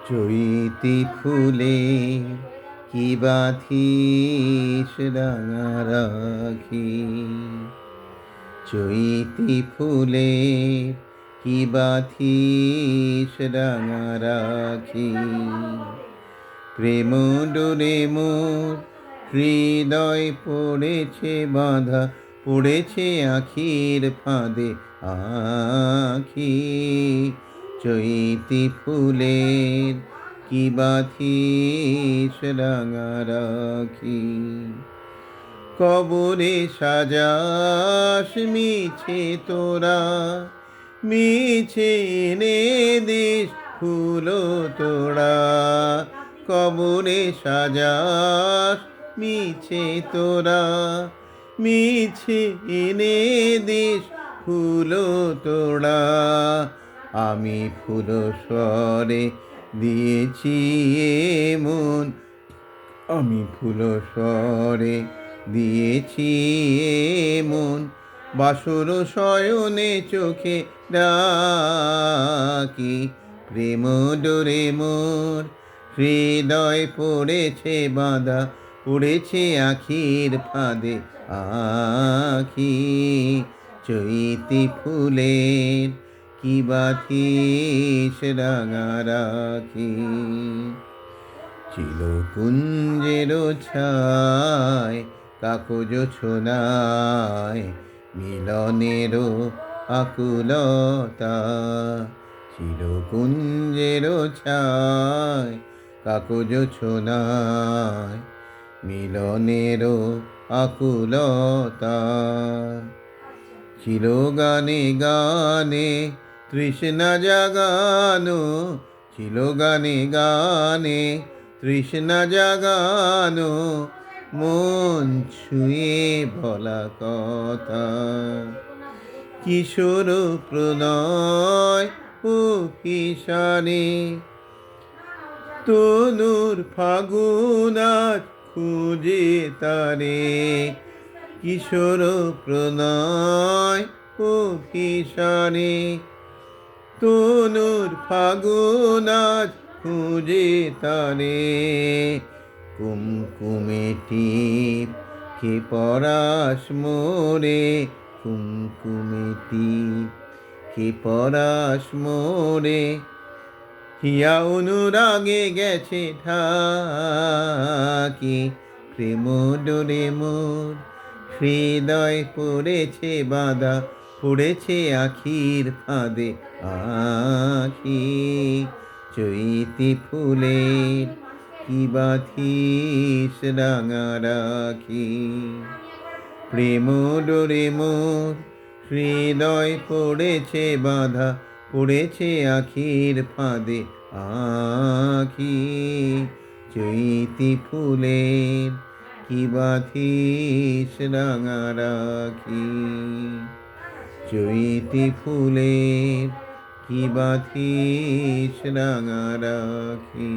চৈতি ফুলে কি বাঁধিস রাঙা রাখি, চৈতি ফুলে কি বাঁধিস রাঙা রাখি। প্রেম ডোরে মোর হৃদয় পড়েছে বাঁধা, পড়েছে আখির ফাঁদে আখি। চৈতি ফুলের কি বাঁধিস রাঙা রাখি। কবরে সাজাস মিছে তোরা, মিছে এনে দিস ফুলো তোড়া। কবরে সাজাস মিছে তোরা, মিছে এনে দিস ফুলো তোড়া। আমি ফুলো স্বরে দিয়েছি মন, আমি ফুলো স্বরে দিয়েছি মন। বাসর শয়নে চোখে ডাকি, প্রেম ডোরে মোর হৃদয় পড়েছে বাঁধা, পড়েছে আখির ফাঁদে আখি। চৈতি ফুলের কি বাঁধিস রাঙা রাখি। চিলকুঞ্জের ছায় কাকজ ছোনায় মিলনের আকুলতা। চিলকুঞ্জের ছায় কাকজ ছোনায় মিলনের আকুলতা। ছিল গানে গানে তৃষ্ণা জাগানো, ছিল গানে গানে তৃষ্ণা জাগানো, মন ছুঁয়ে বলা কথা। কিশোর প্রণয় ও কিশানে তনুর ফাগুন আজ খুঁজে তারে। কিশোর প্রণয় ও কিশানে তনুর ফাগুন আজ খুঁজে তারে। কুমকুমে টিপ কে পরাশ মোরে, কুমকুমে টিপ কে পরাশ মোরে। হিয়া অনুরাগে গেছে ঢাকি, প্রেম ডোরে মোর হৃদয় পড়েছে বাঁধা, পড়েছে আখির ফাঁদে আখি। চৈতি ফুলের কি বাঁধিস রাঙা রাখি। প্রেম ডোরে মোর হৃদয় পড়েছে বাঁধা, পড়েছে আখির ফাঁদে আখি। চৈতি ফুলের কি বাঁধিস রাঙা রাখি। চৈতি ফুলের কি বাঁধিস রাঙা রাখি।